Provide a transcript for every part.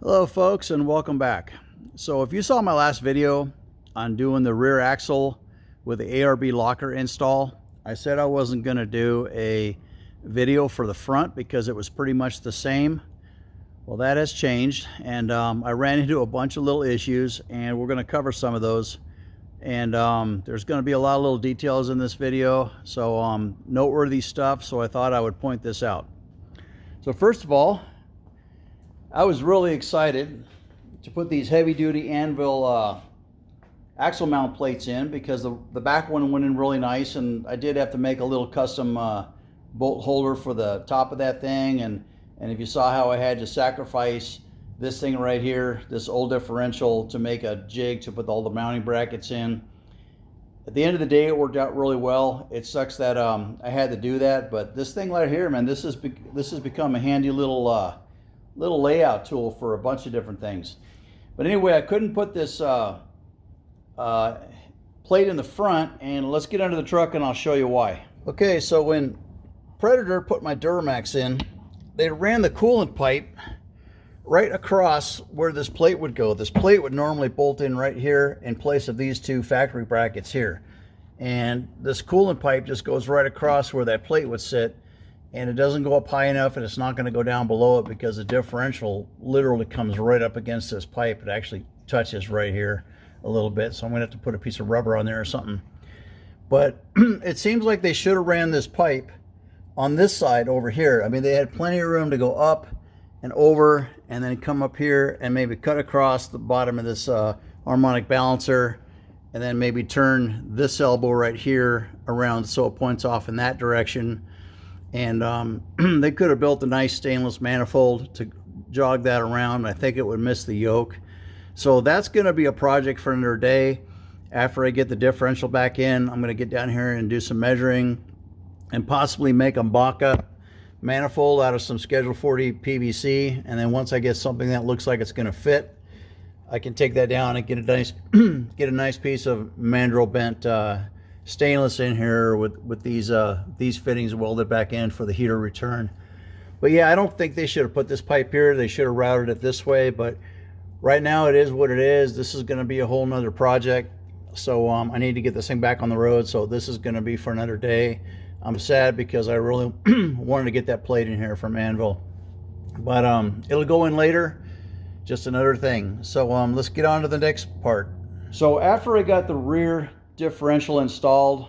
Hello folks, and welcome back. So if you saw my last video on doing the rear axle with the ARB locker install, I said I wasn't going to do a video for the front because it was pretty much the same. Well, that has changed, and I ran into a bunch of little issues, and we're going to cover some of those. And there's going to be a lot of little details in this video, so noteworthy stuff, so I thought I would point this out. So first of all, I was really excited to put these heavy-duty anvil axle mount plates in because the back one went in really nice, and I did have to make a little custom bolt holder for the top of that thing. And if you saw how I had to sacrifice this thing right here, this old differential, to make a jig to put all the mounting brackets in. At the end of the day, it worked out really well. It sucks that I had to do that, but this thing right here, man, this has become a handy little layout tool for a bunch of different things. But anyway, I couldn't put this plate in the front, and let's get under the truck and I'll show you why. Okay, so when Predator put my Duramax in, they ran the coolant pipe right across where this plate would go. This plate would normally bolt in right here in place of these two factory brackets here. And this coolant pipe just goes right across where that plate would sit, and it doesn't go up high enough, and it's not going to go down below it because the differential literally comes right up against this pipe. It actually touches right here a little bit, so I'm going to have to put a piece of rubber on there or something. But it seems like they should have ran this pipe on this side over here. I mean, they had plenty of room to go up and over and then come up here and maybe cut across the bottom of this harmonic balancer, and then maybe turn this elbow right here around so it points off in that direction. And they could have built a nice stainless manifold to jog that around. I think it would miss the yoke. So that's going to be a project for another day. After I get the differential back in, I'm going to get down here and do some measuring and possibly make a mock-up manifold out of some Schedule 40 PVC. And then once I get something that looks like it's going to fit, I can take that down and get a nice get a nice piece of mandrel bent stainless in here with these fittings welded back in for the heater return. But yeah, I don't think they should have put this pipe here. They should have routed it this way, but right now it is what it is. This is going to be a whole nother project, so I need to get this thing back on the road, so this is going to be for another day. I'm sad because I really wanted to get that plate in here from Anvil, but it'll go in later, just another thing. So let's get on to the next part. So after I got the rear differential installed,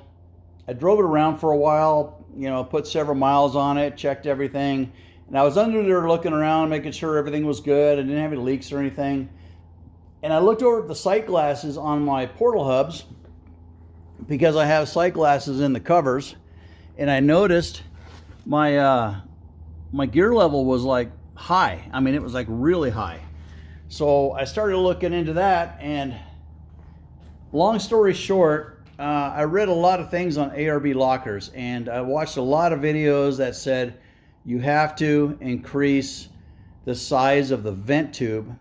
I drove it around for a while, you know, put several miles on it, checked everything, and I was under there looking around, making sure everything was good. I didn't have any leaks or anything. And I looked over at the sight glasses on my portal hubs because I have sight glasses in the covers, and I noticed my my gear level was like high. I mean, it was like really high. So I started looking into that, and long story short, I read a lot of things on ARB lockers, and I watched a lot of videos that said you have to increase the size of the vent tube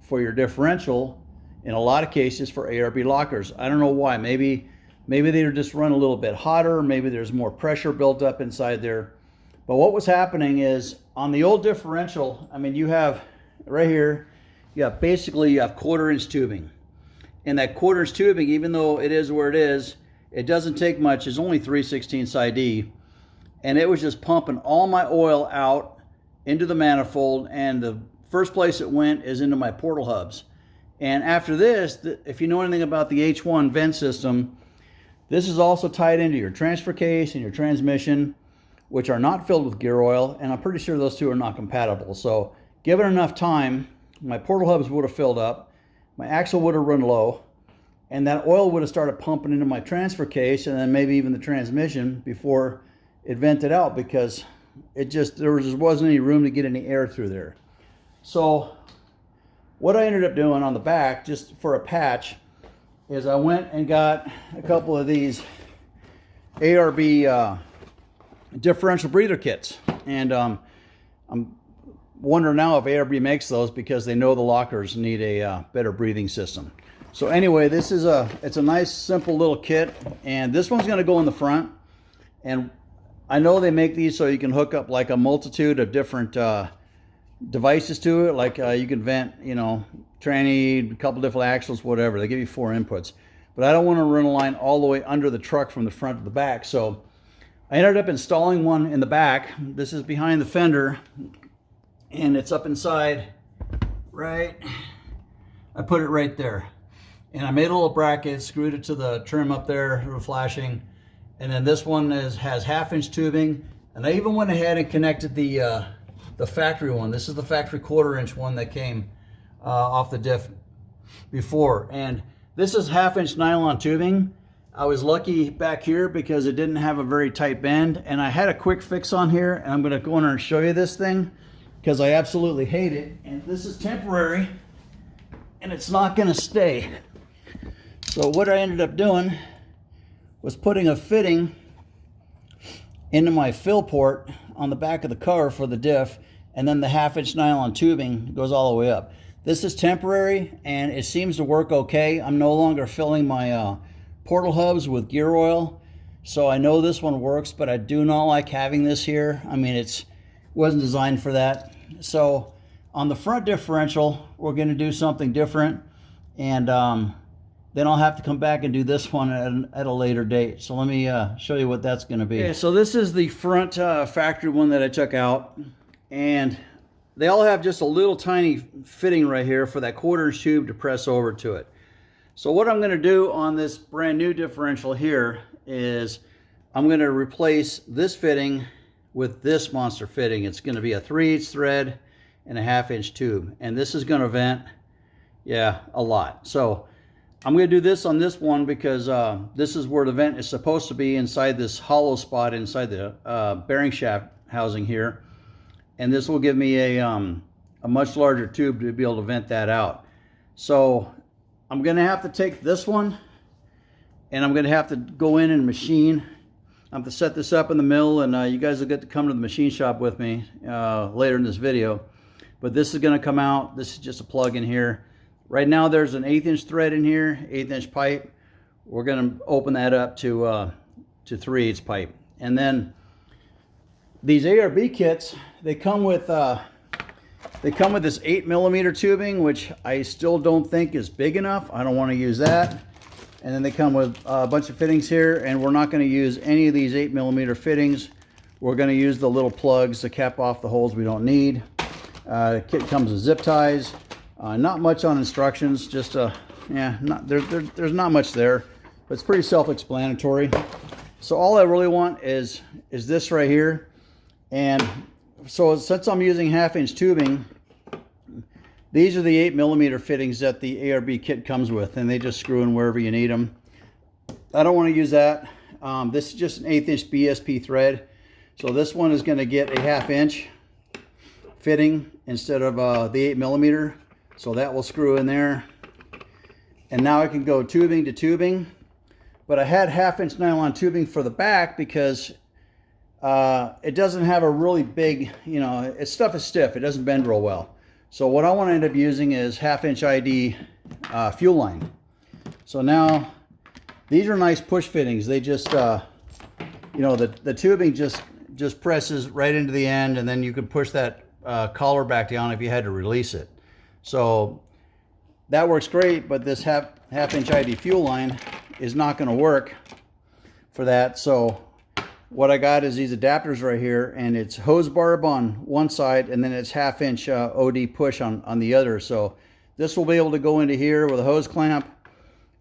for your differential in a lot of cases for ARB lockers. I don't know why. Maybe they just run a little bit hotter. Maybe there's more pressure built up inside there. But what was happening is on the old differential, I mean, you have right here, you have 1/4-inch tubing. And that 1/4-inch tubing, even though it is where it is, it doesn't take much. It's only 3/16 ID. And it was just pumping all my oil out into the manifold, and the first place it went is into my portal hubs. And after this, if you know anything about the H1 vent system, this is also tied into your transfer case and your transmission, which are not filled with gear oil, and I'm pretty sure those two are not compatible. So given enough time, my portal hubs would have filled up, my axle would have run low, and that oil would have started pumping into my transfer case and then maybe even the transmission before it vented out, because there just wasn't any room to get any air through there. So what I ended up doing on the back, just for a patch, is I went and got a couple of these ARB differential breather kits, and I'm wondering now if ARB makes those because they know the lockers need a better breathing system. So anyway, it's a nice simple little kit, and this one's going to go in the front. And I know they make these so you can hook up like a multitude of different devices to it, like you can vent, you know, tranny, a couple different axles, whatever. They give you 4 inputs. But I don't want to run a line all the way under the truck from the front to the back. So I ended up installing one in the back. This is behind the fender, and it's up inside, right? I put it right there. And I made a little bracket, screwed it to the trim up there, flashing. And then this one has 1/2-inch tubing. And I even went ahead and connected the factory one. This is the factory 1/4-inch one that came off the diff before. And this is 1/2-inch nylon tubing. I was lucky back here because it didn't have a very tight bend. And I had a quick fix on here. And I'm going to go in there and show you this thing because I absolutely hate it. And this is temporary. And it's not going to stay. So what I ended up doing was putting a fitting into my fill port on the back of the car for the diff, and then the 1/2-inch nylon tubing goes all the way up. This is temporary and it seems to work okay. I'm no longer filling my portal hubs with gear oil, so I know this one works, but I do not like having this here. I mean, it wasn't designed for that. So on the front differential, we're going to do something different, and then I'll have to come back and do this one at a later date. So let me show you what that's going to be. Okay, so this is the front factory one that I took out, and they all have just a little tiny fitting right here for that 1/4-inch tube to press over to it. So what I'm going to do on this brand new differential here is I'm going to replace this fitting with this monster fitting. It's going to be a 3/8 thread and a 1/2-inch tube, and this is going to vent, yeah, a lot. So I'm going to do this on this one because this is where the vent is supposed to be, inside this hollow spot inside the bearing shaft housing here. And this will give me a much larger tube to be able to vent that out. So I'm going to have to take this one, and I'm going to have to go in and machine. I have to set this up in the mill, and you guys will get to come to the machine shop with me later in this video. But this is going to come out. This is just a plug in here. Right now there's an 1/8-inch thread in here, 1/8-inch pipe. We're going to open that up to 3/8 pipe. And then these ARB kits, they come with this 8mm tubing, which I still don't think is big enough. I don't want to use that. And then they come with a bunch of fittings here, and we're not going to use any of these 8mm fittings. We're going to use the little plugs to cap off the holes we don't need. The kit comes with zip ties. Not much on instructions, just yeah, there's not much there, but it's pretty self-explanatory. So all I really want is this right here. And so since I'm using 1/2-inch tubing, these are the 8mm fittings that the ARB kit comes with, and they just screw in wherever you need them. I don't want to use that. This is just an 1/8-inch BSP thread. So this one is going to get a 1/2-inch fitting instead of the 8mm. So that will screw in there. And now I can go tubing to tubing. But I had 1/2-inch nylon tubing for the back because it doesn't have a really big, you know, its stuff is stiff. It doesn't bend real well. So what I want to end up using is 1/2-inch ID fuel line. So now these are nice push fittings. They just, you know, the tubing just presses right into the end, and then you can push that collar back down if you had to release it. So that works great, but this half-inch ID fuel line is not going to work for that. So what I got is these adapters right here, and it's hose barb on one side, and then it's 1/2-inch OD push on the other. So this will be able to go into here with a hose clamp,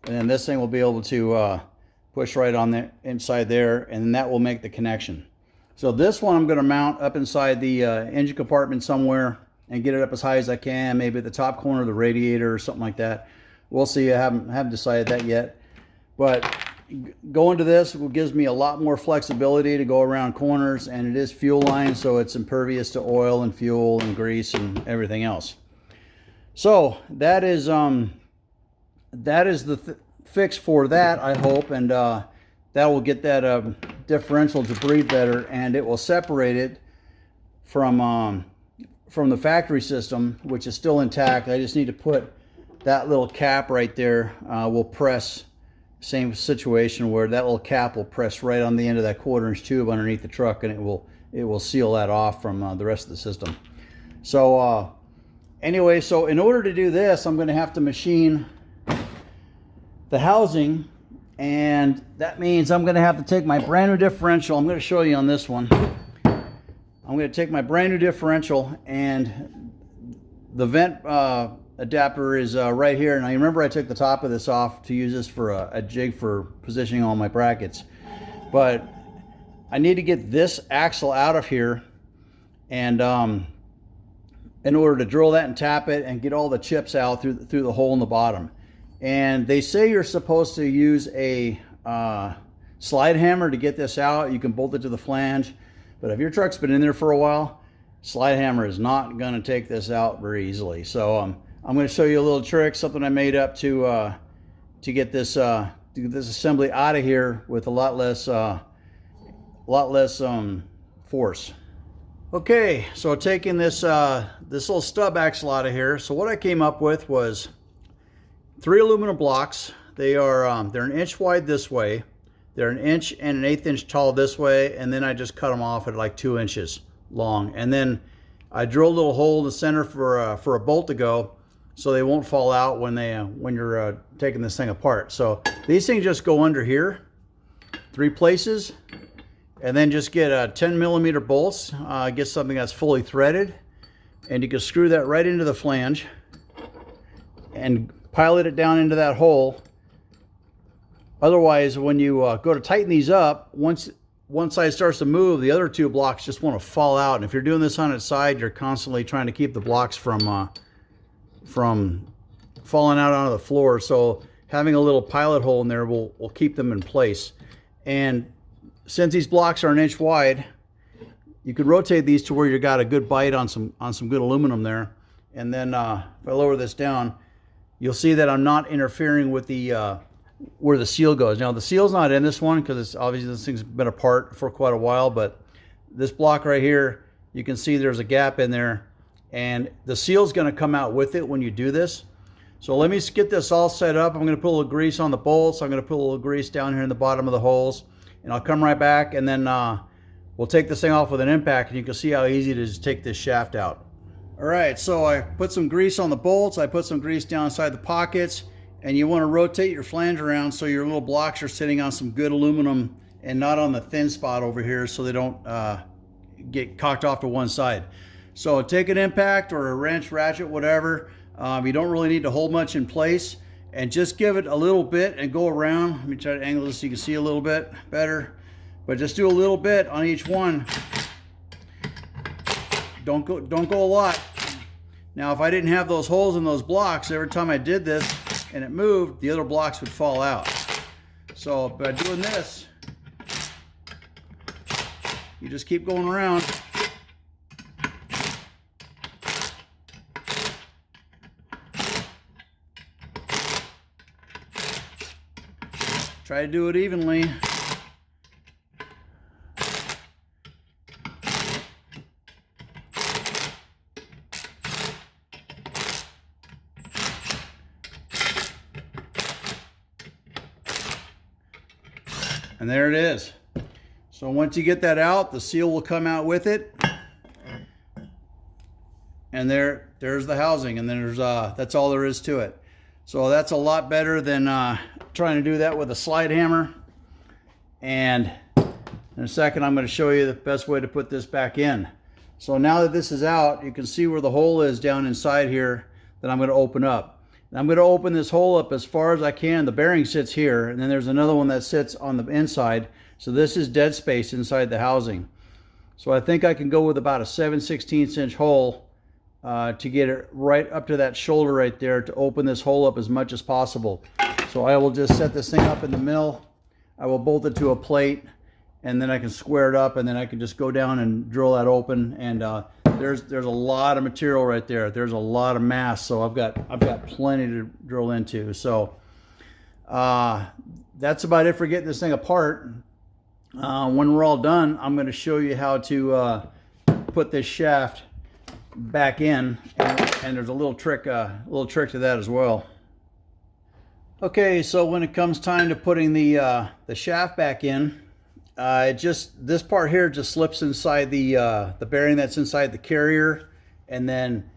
and then this thing will be able to push right on the inside there, and that will make the connection. So this one I'm going to mount up inside the engine compartment somewhere and get it up as high as I can, maybe at the top corner of the radiator or something like that. We'll see. I haven't decided that yet. But going to this gives me a lot more flexibility to go around corners, and it is fuel line, so it's impervious to oil and fuel and grease and everything else. So that is the fix for that, I hope, and that will get that differential to breathe better, and it will separate it from the factory system, which is still intact. I just need to put that little cap right there. Will press, same situation where that little cap will press right on the end of that 1/4-inch tube underneath the truck, and it will seal that off from the rest of the system. So anyway, so in order to do this, I'm going to have to machine the housing, and that means I'm going to have to take my brand new differential. I'm going to show you on this one. I'm going to take my brand new differential, and the vent adapter is right here. Now you remember I took the top of this off to use this for a jig for positioning all my brackets, but I need to get this axle out of here, and in order to drill that and tap it and get all the chips out through the hole in the bottom. And they say you're supposed to use a slide hammer to get this out. You can bolt it to the flange, but if your truck's been in there for a while, slide hammer is not going to take this out very easily. So I'm going to show you a little trick, something I made up to get this assembly out of here with a lot less force. Okay, so taking this little stub axle out of here. So what I came up with was 3 aluminum blocks. They're an inch wide this way, they're an inch and an 1/8 inch tall this way, and then I just cut them off at like 2 inches long. And then I drilled a little hole in the center for a bolt to go, so they won't fall out when you're taking this thing apart. So these things just go under here, 3 places, and then just get 10 millimeter bolts. Get something that's fully threaded, and you can screw that right into the flange and pilot it down into that hole. Otherwise, when you go to tighten these up, once one side starts to move, the other 2 blocks just want to fall out. And if you're doing this on its side, you're constantly trying to keep the blocks from falling out onto the floor. So having a little pilot hole in there will keep them in place. And since these blocks are an inch wide, you could rotate these to where you got a good bite on some good aluminum there. And then if I lower this down, you'll see that I'm not interfering with the where the seal goes. Now the seal's not in this one because it's obviously this thing's been apart for quite a while, but this block right here, you can see there's a gap in there, and the seal's going to come out with it when you do this. So let me get this all set up. I'm going to put a little grease on the bolts. I'm going to put a little grease down here in the bottom of the holes, and I'll come right back, and then we'll take this thing off with an impact, and you can see how easy it is to take this shaft out. All right, so I put some grease on the bolts. I put some grease down inside the pockets, and you want to rotate your flange around so your little blocks are sitting on some good aluminum and not on the thin spot over here, so they don't get cocked off to one side. So take an impact or a wrench, ratchet, whatever. You don't really need to hold much in place, and just give it a little bit and go around. Let me try to angle this so you can see a little bit better, but just do a little bit on each one. Don't go a lot. Now if I didn't have those holes in those blocks, every time I did this and it moved, the other blocks would fall out. So by doing this, you just keep going around. Try to do it evenly. And there it is. So once you get that out, the seal will come out with it. And there's the housing, and then there's that's all there is to it. So that's a lot better than trying to do that with a slide hammer. And in a second, I'm going to show you the best way to put this back in. So now that this is out, you can see where the hole is down inside here that I'm going to open up. I'm going to open this hole up as far as I can. The bearing sits here, and then there's another one that sits on the inside. So this is dead space inside the housing. So I think I can go with about a 7/16 inch hole to get it right up to that shoulder right there to open this hole up as much as possible. So I will just set this thing up in the mill. I will bolt it to a plate, and then I can square it up, and then I can just go down and drill that open. And there's a lot of material right there. There's a lot of mass, so I've got plenty to drill into. So that's about it for getting this thing apart. When we're all done, I'm going to show you how to put this shaft back in, and there's a little trick to that as well. Okay, so when it comes time to putting the shaft back in, this part here just slips inside the bearing that's inside the carrier, and then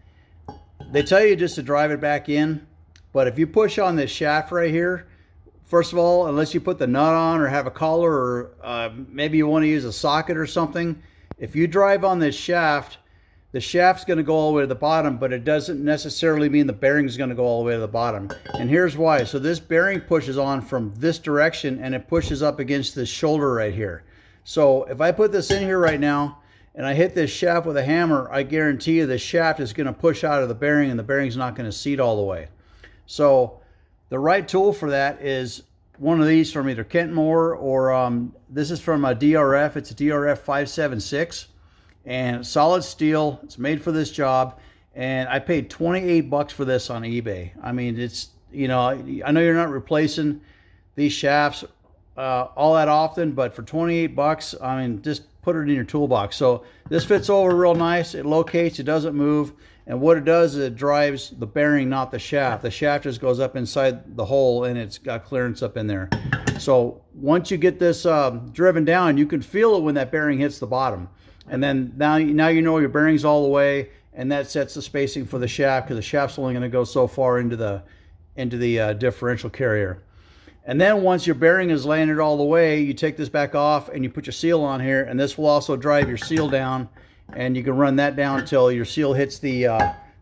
they tell you just to drive it back in. But if you push on this shaft right here, first of all, unless you put the nut on or have a collar, or maybe you want to use a socket or something, if you drive on this shaft, the shaft's going to go all the way to the bottom, but it doesn't necessarily mean the bearing's going to go all the way to the bottom. And here's why. So this bearing pushes on from this direction, and it pushes up against this shoulder right here. So if I put this in here right now and I hit this shaft with a hammer, I guarantee you the shaft is going to push out of the bearing, and the bearing's not going to seat all the way. So the right tool for that is one of these from either Kentmore, or this is from a DRF. It's a DRF 576. And solid steel. It's made for this job, and I paid 28 bucks for this on eBay. I mean, it's, you know, I know you're not replacing these shafts all that often, but for 28 bucks, I mean, just put it in your toolbox. So this fits over real nice. It locates, it doesn't move, and what it does is it drives the bearing, not the shaft. The shaft just goes up inside the hole, and it's got clearance up in there. So once you get this driven down, you can feel it when that bearing hits the bottom. And then now you know your bearing's all the way, and that sets the spacing for the shaft, because the shaft's only going to go so far into the differential carrier. And then once your bearing is landed all the way, you take this back off and you put your seal on here, and this will also drive your seal down, and you can run that down until your seal hits the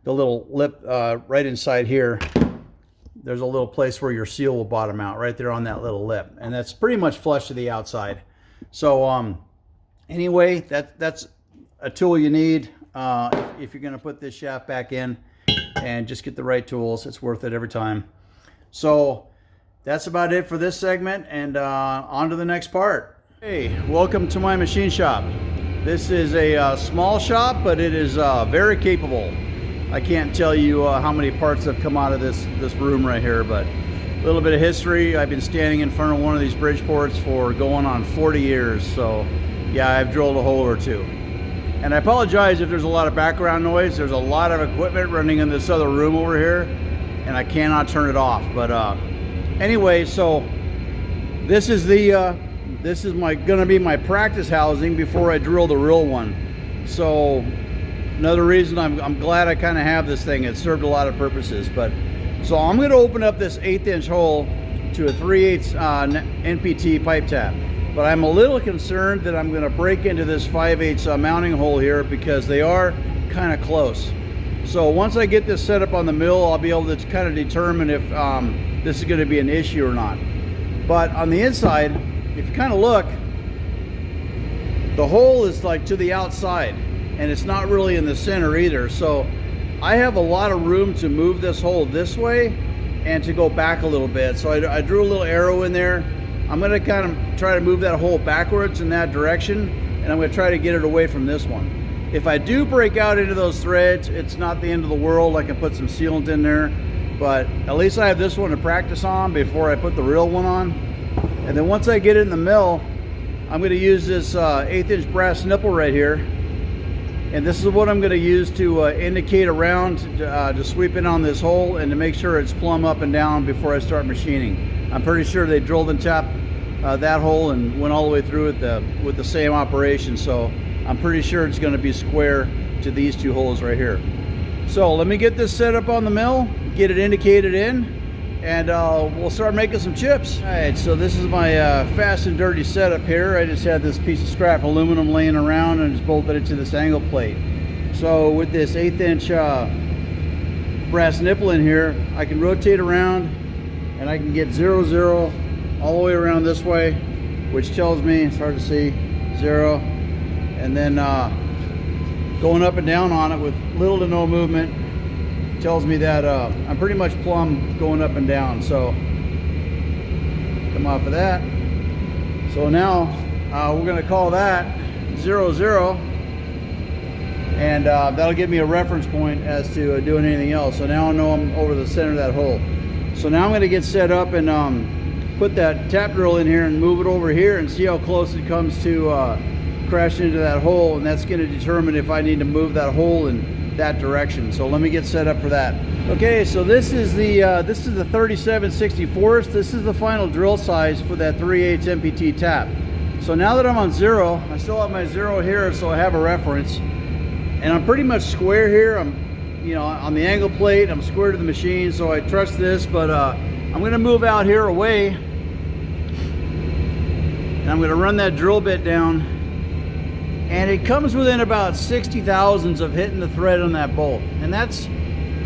little lip right inside here. There's a little place where your seal will bottom out right there on that little lip, and that's pretty much flush to the outside. So anyway, that's a tool you need if you're going to put this shaft back in, and just get the right tools. It's worth it every time. So that's about it for this segment, and on to the next part. Hey, welcome to my machine shop. This is a small shop, but it is very capable. I can't tell you how many parts have come out of this room right here, but a little bit of history. I've been standing in front of one of these Bridgeports for going on 40 years, so yeah, I've drilled a hole or two. And I apologize if there's a lot of background noise. There's a lot of equipment running in this other room over here, and I cannot turn it off. But anyway, so this is gonna be my practice housing before I drill the real one. So another reason I'm glad I kind of have this thing. It served a lot of purposes. But so I'm going to open up this 1/8" hole to a 3/8 NPT pipe tap. But I'm a little concerned that I'm going to break into this 5/8 mounting hole here, because they are kind of close. So once I get this set up on the mill, I'll be able to kind of determine if this is going to be an issue or not. But on the inside, if you kind of look, the hole is like to the outside, and it's not really in the center either. So I have a lot of room to move this hole this way and to go back a little bit. So I drew a little arrow in there. I'm going to kind of try to move that hole backwards in that direction, and I'm going to try to get it away from this one. If I do break out into those threads, it's not the end of the world. I can put some sealant in there, but at least I have this one to practice on before I put the real one on. And then once I get it in the mill, I'm going to use this 1/8" brass nipple right here, and this is what I'm going to use to indicate around to sweep in on this hole and to make sure it's plumb up and down before I start machining. I'm pretty sure they drilled and tapped that hole and went all the way through it with the same operation, so I'm pretty sure it's going to be square to these two holes right here. So let me get this set up on the mill, get it indicated in, and we'll start making some chips. All right, so this is my fast and dirty setup here. I just had this piece of scrap aluminum laying around and just bolted it to this angle plate. So with this 1/8" brass nipple in here, I can rotate around, and I can get 0, 0 all the way around this way, which tells me, it's hard to see, 0, and then going up and down on it with little to no movement tells me that I'm pretty much plumb going up and down. So come off of that. So now we're going to call that 0, 0, and that'll give me a reference point as to doing anything else. So now I know I'm over the center of that hole. So now I'm going to get set up and put that tap drill in here and move it over here and see how close it comes to crashing into that hole, and that's going to determine if I need to move that hole in that direction. So let me get set up for that. Okay, so this is the 37/64. This is the final drill size for that 3/8 NPT tap. So now that I'm on 0, I still have my 0 here, so I have a reference. And I'm pretty much square here. I'm, you know, on the angle plate, I'm square to the machine, so I trust this, but I'm gonna move out here away, and I'm gonna run that drill bit down, and it comes within about 60 thousandths of hitting the thread on that bolt. And that's,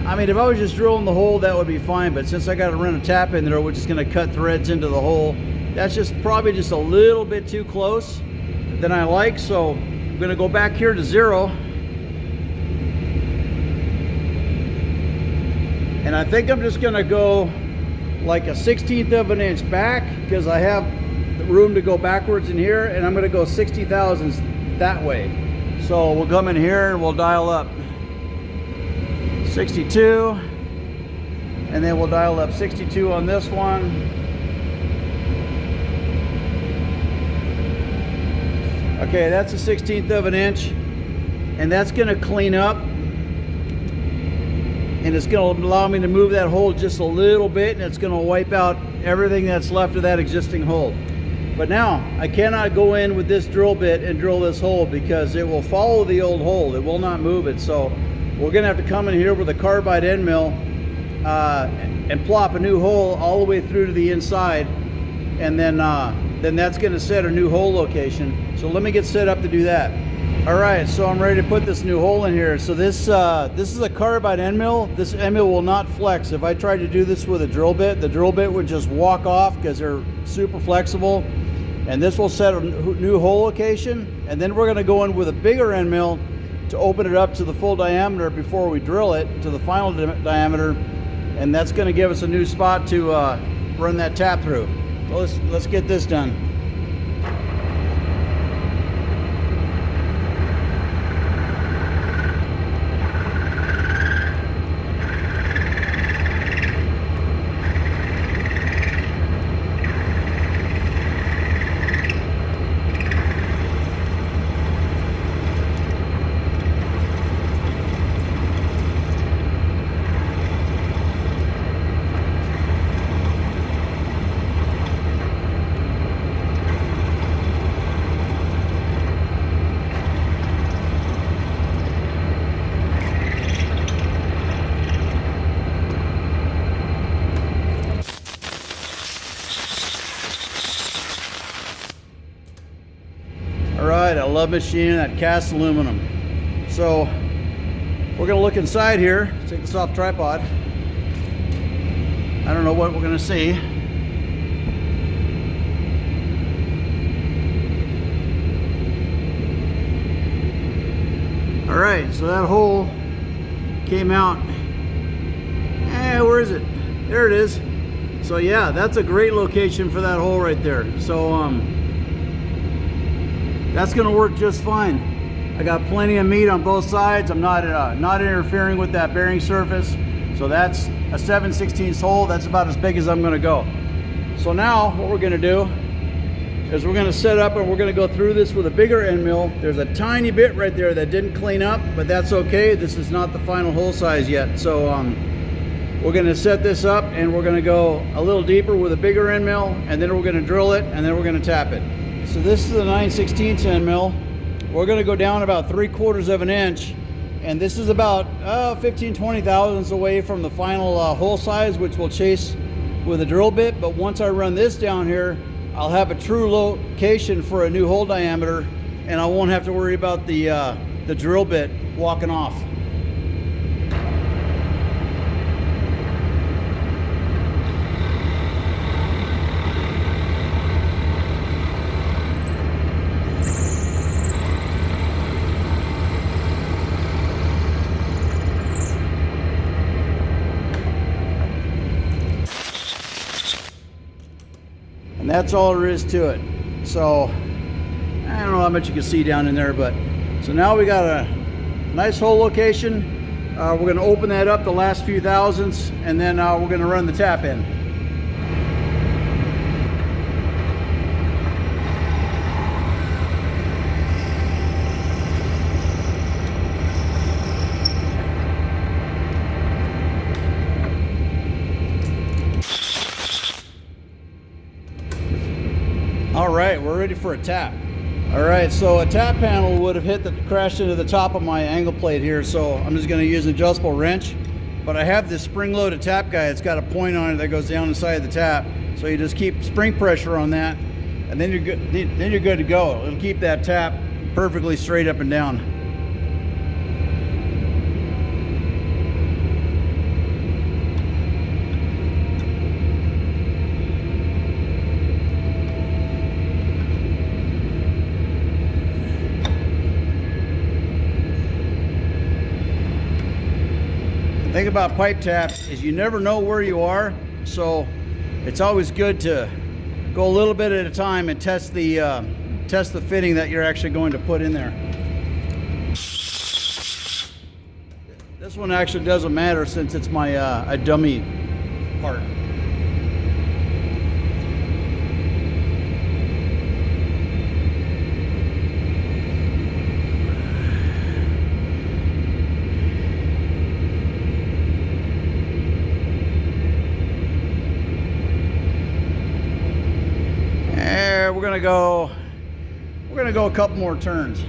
I mean, if I was just drilling the hole, that would be fine, but since I got to run a tap in there, we're just gonna cut threads into the hole. That's just probably just a little bit too close than I like, so I'm gonna go back here to 0. And I think I'm just gonna go like a 1/16 of an inch back, because I have the room to go backwards in here, and I'm gonna go 60 thousandths that way. So we'll come in here and we'll dial up 62, and then we'll dial up 62 on this one. Okay, that's a 1/16 of an inch, and that's gonna clean up, and it's going to allow me to move that hole just a little bit, and it's going to wipe out everything that's left of that existing hole. But now I cannot go in with this drill bit and drill this hole, because it will follow the old hole. It will not move it. So we're going to have to come in here with a carbide end mill and plop a new hole all the way through to the inside, and then that's going to set a new hole location. So let me get set up to do that. All right, so I'm ready to put this new hole in here. So this is a carbide end mill. This end mill will not flex. If I tried to do this with a drill bit, the drill bit would just walk off, because they're super flexible. And this will set a new hole location. And then we're gonna go in with a bigger end mill to open it up to the full diameter before we drill it to the final diameter. And that's gonna give us a new spot to run that tap through. So let's get this done. Alright, I love machining that cast aluminum. So we're going to look inside here. Take this off tripod. I don't know what we're going to see. Alright, so that hole came out. Where is it? There it is. So yeah, that's a great location for that hole right there. So that's going to work just fine. I got plenty of meat on both sides. I'm not interfering with that bearing surface. So that's a 7/16 hole. That's about as big as I'm going to go. So now what we're going to do is we're going to set up, and we're going to go through this with a bigger end mill. There's a tiny bit right there that didn't clean up, but that's okay. This is not the final hole size yet. So we're going to set this up, and we're going to go a little deeper with a bigger end mill, and then we're going to drill it, and then we're going to tap it. So this is a 9/16 end mill. We're going to go down about 3/4 of an inch, and this is about 15-20 thousandths away from the final hole size, which we'll chase with a drill bit. But once I run this down here, I'll have a true location for a new hole diameter, and I won't have to worry about the drill bit walking off. And that's all there is to it. So I don't know how much you can see down in there, but so now we got a nice hole location. We're going to open that up the last few thousandths, and then we're going to run the tap in. All right, we're ready for a tap. All right, so a tap panel would have crashed into the top of my angle plate here, so I'm just going to use an adjustable wrench. But I have this spring-loaded tap guide. It's got a point on it that goes down inside the tap, so you just keep spring pressure on that, and then you're good. Then you're good to go. It'll keep that tap perfectly straight up and down. The thing about pipe taps is you never know where you are, so it's always good to go a little bit at a time and test the fitting that you're actually going to put in there. This one actually doesn't matter since it's my a dummy part. We're gonna go a couple more turns.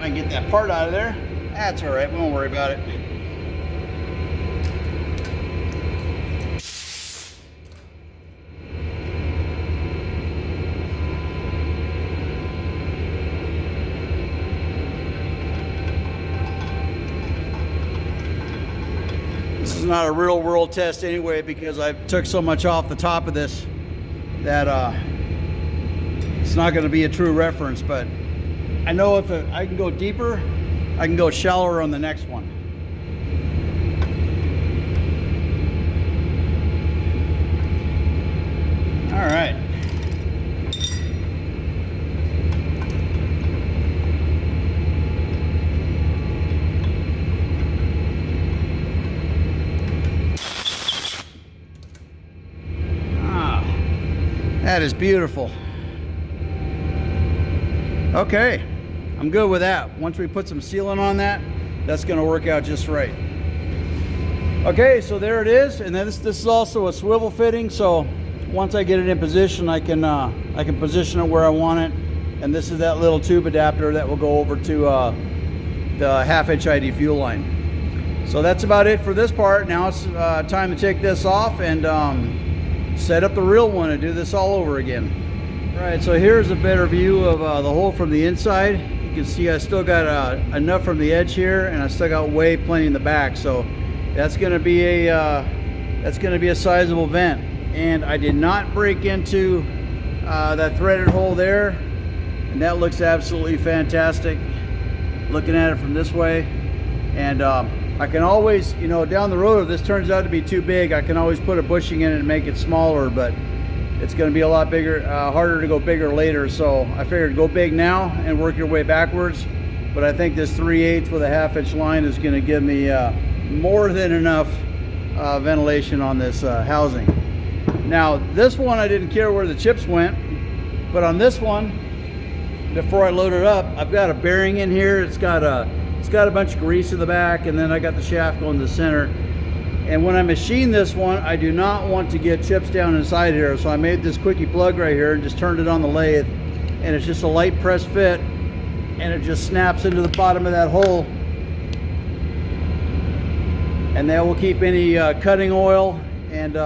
I can get that part out of there. That's all right, we won't worry about it. This is not a real world test anyway, because I took so much off the top of this that it's not going to be a true reference, but I know if I can go deeper, I can go shallower on the next one. All right. That is beautiful. Okay, I'm good with that. Once we put some sealant on that, that's going to work out just right. Okay, so there it is, and then this is also a swivel fitting. So once I get it in position, I can position it where I want it. And this is that little tube adapter that will go over to the 1/2" ID fuel line. So that's about it for this part. Now it's time to take this off and set up the real one and do this all over again. All right, so here's a better view of the hole from the inside. You can see I still got enough from the edge here, and I still got way plenty in the back. So that's going to be a sizable vent. And I did not break into that threaded hole there, and that looks absolutely fantastic looking at it from this way. And I can always, you know, down the road, if this turns out to be too big, I can always put a bushing in it and make it smaller, but it's going to be a lot bigger, harder to go bigger later. So I figured go big now and work your way backwards. But I think this 3/8 with a 1/2" line is going to give me more than enough ventilation on this housing. Now this one, I didn't care where the chips went, but on this one, before I load it up, I've got a bearing in here. It's got a bunch of grease in the back, and then I got the shaft going to the center. And when I machine this one, I do not want to get chips down inside here, so I made this quickie plug right here and just turned it on the lathe, and it's just a light press fit, and it just snaps into the bottom of that hole, and that will keep any cutting oil and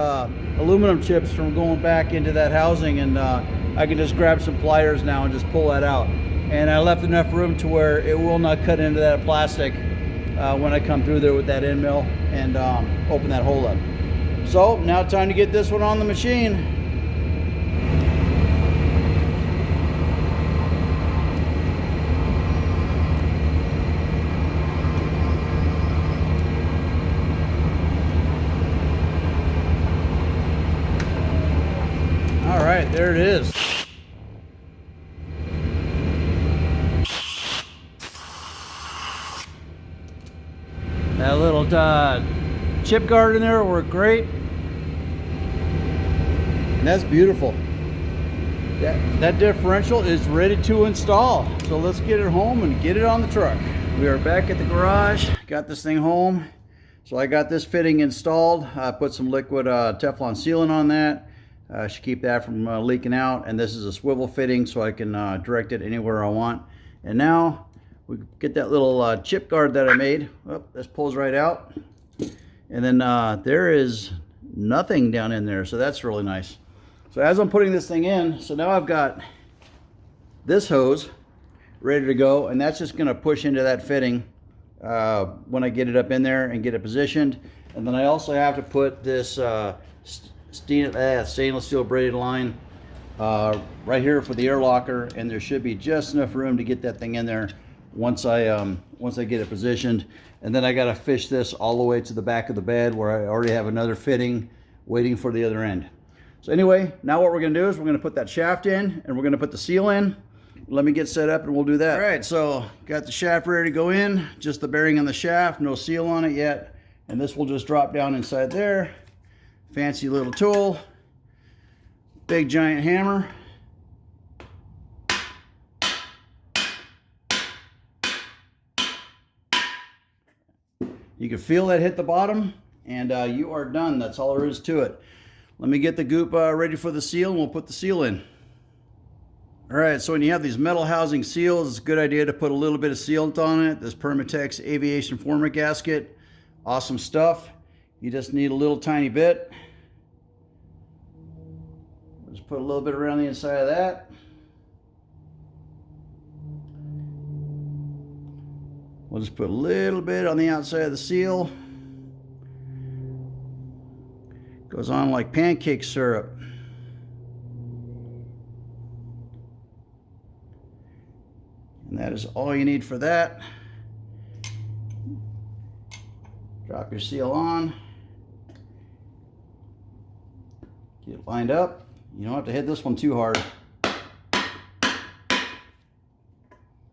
aluminum chips from going back into that housing. And I can just grab some pliers now and just pull that out. And I left enough room to where it will not cut into that plastic when I come through there with that end mill and open that hole up. So now time to get this one on the machine. All right, there it is. That little chip guard in there worked great. And that's beautiful. That differential is ready to install. So let's get it home and get it on the truck. We are back at the garage. Got this thing home. So I got this fitting installed. I put some liquid Teflon sealant on that. Should keep that from leaking out. And this is a swivel fitting, so I can direct it anywhere I want. And now we get that little chip guard that I made. Oh, this pulls right out. And then there is nothing down in there, so that's really nice. So as I'm putting this thing in, so now I've got this hose ready to go, and that's just going to push into that fitting when I get it up in there and get it positioned. And then I also have to put this stainless steel braided line right here for the air locker, and there should be just enough room to get that thing in there once I get it positioned. And then I got to fish this all the way to the back of the bed where I already have another fitting waiting for the other end. So anyway, now what we're going to do is we're going to put that shaft in, and we're going to put the seal in. Let me get set up and we'll do that. All right, so got the shaft ready to go in, just the bearing on the shaft, no seal on it yet. And this will just drop down inside there. Fancy little tool, big giant hammer. You can feel that hit the bottom, and you are done. That's all there is to it. Let me get the goop ready for the seal, and we'll put the seal in. All right, so when you have these metal housing seals, it's a good idea to put a little bit of sealant on it. This Permatex Aviation Former Gasket, awesome stuff. You just need a little tiny bit. Just put a little bit around the inside of that. We'll just put a little bit on the outside of the seal. Goes on like pancake syrup. And that is all you need for that. Drop your seal on. Get it lined up. You don't have to hit this one too hard.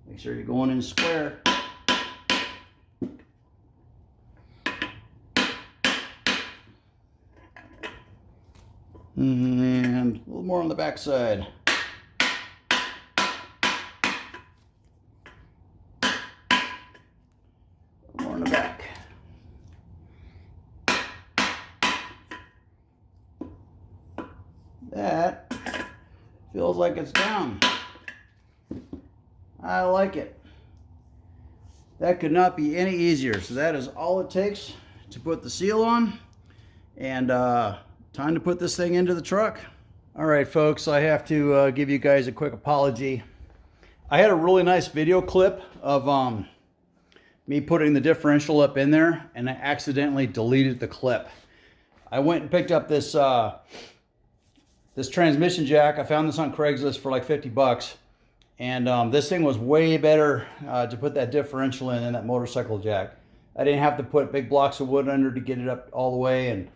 Make sure you're going in square. And a little more on the back side. More on the back. That feels like it's down. I like it. That could not be any easier. So that is all it takes to put the seal on. And time to put this thing into the truck. All right, folks, I have to give you guys a quick apology. I had a really nice video clip of me putting the differential up in there, and I accidentally deleted the clip. I went and picked up this this transmission jack. I found this on Craigslist for like 50 bucks. And this thing was way better to put that differential in than that motorcycle jack. I didn't have to put big blocks of wood under to get it up all the way, and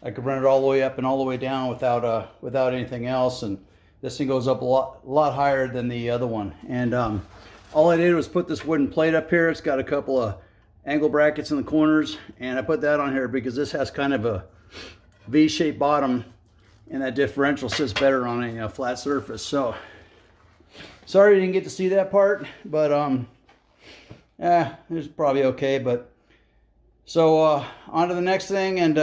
I could run it all the way up and all the way down without anything else. And this thing goes up a lot higher than the other one. And all I did was put this wooden plate up here. It's got a couple of angle brackets in the corners, and I put that on here because this has kind of a V-shaped bottom, and that differential sits better on a flat surface. So sorry you didn't get to see that part, but it was probably okay. But so on to the next thing, and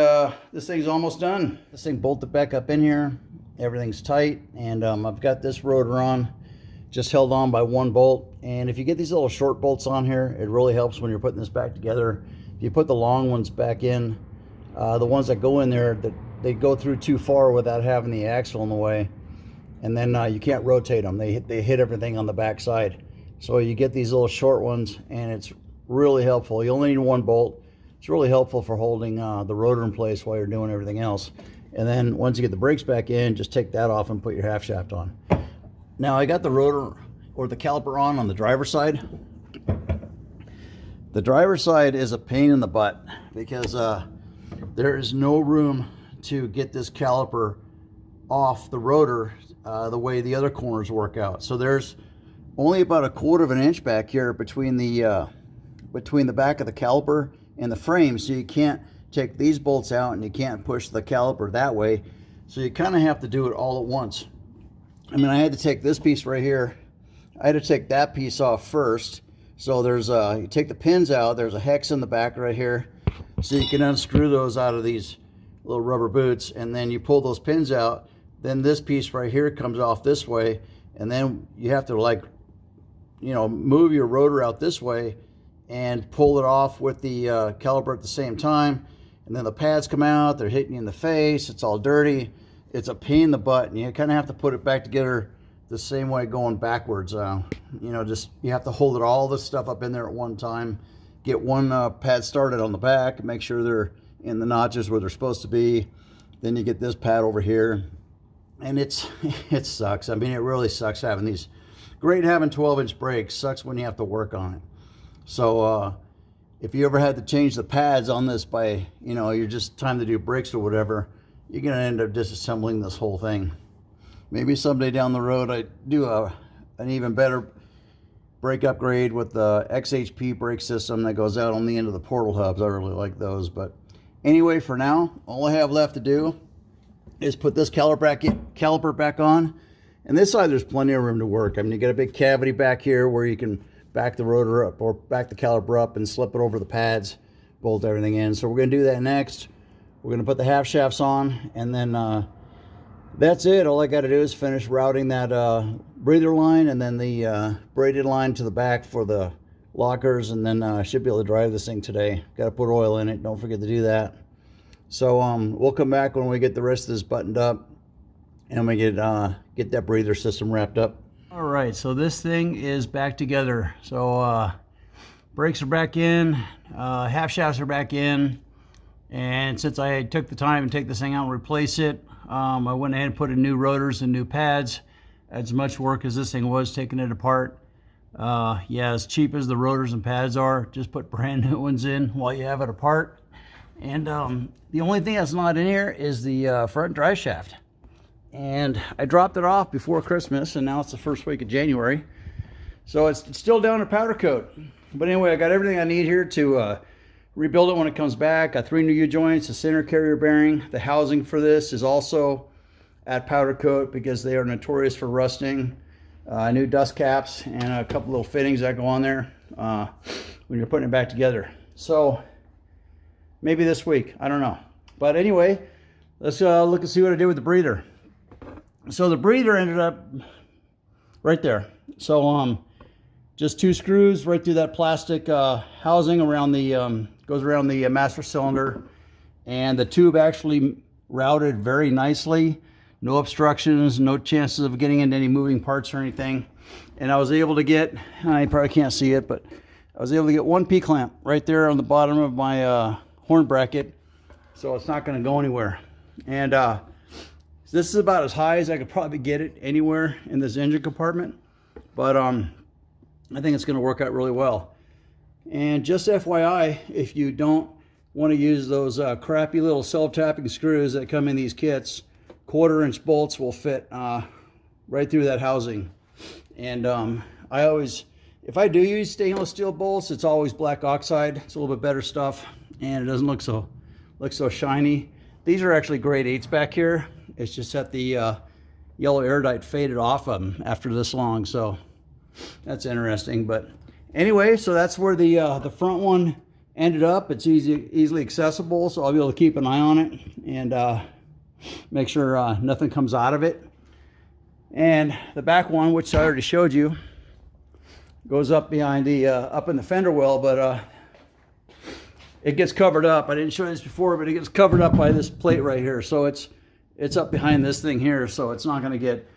this thing's almost done. This thing bolted back up in here. Everything's tight, and I've got this rotor on, just held on by one bolt. And if you get these little short bolts on here, it really helps when you're putting this back together. If you put the long ones back in, the ones that go in there, that they go through too far without having the axle in the way, and then you can't rotate them. They hit everything on the back side. So you get these little short ones, and it's really helpful. You only need one bolt. It's really helpful for holding the rotor in place while you're doing everything else. And then once you get the brakes back in, just take that off and put your half shaft on. Now I got the rotor or the caliper on the driver's side. The driver's side is a pain in the butt because there is no room to get this caliper off the rotor the way the other corners work out. So there's only about 1/4 of an inch back here between the back of the caliper and the frame, so you can't take these bolts out and you can't push the caliper that way. So you kind of have to do it all at once. I mean, I had to take this piece right here. I had to take that piece off first. So there's you take the pins out. There's a hex in the back right here, so you can unscrew those out of these little rubber boots, and then you pull those pins out, then this piece right here comes off this way, and then you have to, like, you know, move your rotor out this way and pull it off with the caliper at the same time. And then the pads come out, they're hitting you in the face, it's all dirty. It's a pain in the butt, and you kind of have to put it back together the same way going backwards. You know, just you have to hold all this stuff up in there at one time, get one pad started on the back, make sure they're in the notches where they're supposed to be. Then you get this pad over here, and it sucks. I mean, it really sucks having these. Great having 12-inch brakes, sucks when you have to work on it. So if you ever had to change the pads on this by, you know, you're just time to do brakes or whatever, you're gonna end up disassembling this whole thing. Maybe someday down the road I do an even better brake upgrade with the XHP brake system that goes out on the end of the portal hubs. I really like those. But anyway, for now, all I have left to do is put this caliper back on. And this side, there's plenty of room to work. I mean, you got a big cavity back here where you can back the rotor up or back the caliper up and slip it over the pads, bolt everything in. So we're going to do that next. We're going to put the half shafts on, and then that's it. All I got to do is finish routing that breather line and then the braided line to the back for the lockers, and then I should be able to drive this thing today. Got to put oil in it. Don't forget to do that. So we'll come back when we get the rest of this buttoned up and we get that breather system wrapped up. All right, so this thing is back together. So brakes are back in, half shafts are back in, and since I took the time to take this thing out and replace it, I went ahead and put in new rotors and new pads. As much work as this thing was taking it apart. Yeah, as cheap as the rotors and pads are, just put brand new ones in while you have it apart. And the only thing that's not in here is the front drive shaft. And I dropped it off before Christmas, and now it's the first week of January. So it's still down to powder coat. But anyway, I got everything I need here to rebuild it when it comes back. Got 3 new U-joints, a center carrier bearing. The housing for this is also at powder coat because they are notorious for rusting. New dust caps and a couple little fittings that go on there when you're putting it back together. So maybe this week, I don't know. But anyway, let's look and see what I did with the breather. So the breather ended up right there. So just 2 screws right through that plastic housing around the goes around the master cylinder, and the tube actually routed very nicely. No obstructions, no chances of getting into any moving parts or anything. And I was able to get, I probably can't see it, but I was able to get 1 P-clamp right there on the bottom of my horn bracket, so it's not going to go anywhere. And this is about as high as I could probably get it anywhere in this engine compartment, but I think it's going to work out really well. And just FYI, if you don't want to use those crappy little self-tapping screws that come in these kits, 1/4-inch bolts will fit right through that housing. And I always, if I do use stainless steel bolts, it's always black oxide. It's a little bit better stuff, and it doesn't look so shiny. These are actually grade 8s back here. It's just that the yellow Erudite faded off of them after this long, so that's interesting. But anyway, so that's where the front one ended up. It's easily accessible, so I'll be able to keep an eye on it and make sure nothing comes out of it. And the back one, which I already showed you, goes up behind the up in the fender well, but it gets covered up. I didn't show you this before, but it gets covered up by this plate right here. So it's up behind this thing here, so it's not going to get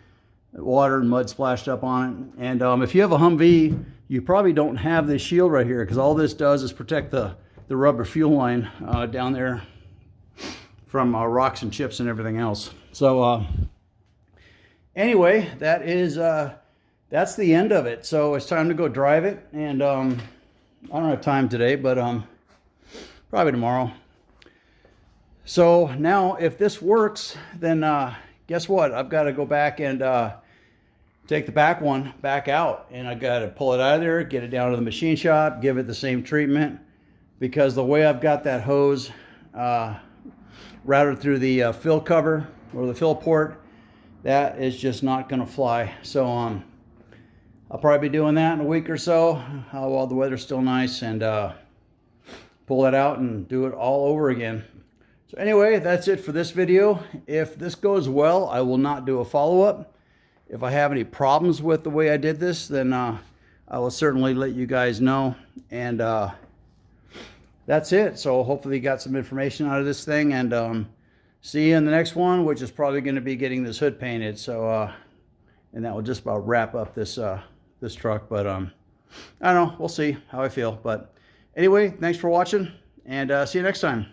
water and mud splashed up on it. And if you have a Humvee, you probably don't have this shield right here, because all this does is protect the rubber fuel line down there from rocks and chips and everything else. So anyway, that's the end of it. So it's time to go drive it, and I don't have time today, but probably tomorrow. So now if this works, then guess what? I've got to go back and take the back one back out, and I got to pull it out of there, get it down to the machine shop, give it the same treatment, because the way I've got that hose routed through the fill cover or the fill port, that is just not going to fly. So I'll probably be doing that in a week or so while the weather's still nice, and pull that out and do it all over again. So anyway, that's it for this video. If this goes well, I will not do a follow-up. If I have any problems with the way I did this, then I will certainly let you guys know. And that's it. So hopefully you got some information out of this thing, and see you in the next one, which is probably going to be getting this hood painted. So and that will just about wrap up this this truck. But I don't know, we'll see how I feel. But anyway, thanks for watching, and see you next time.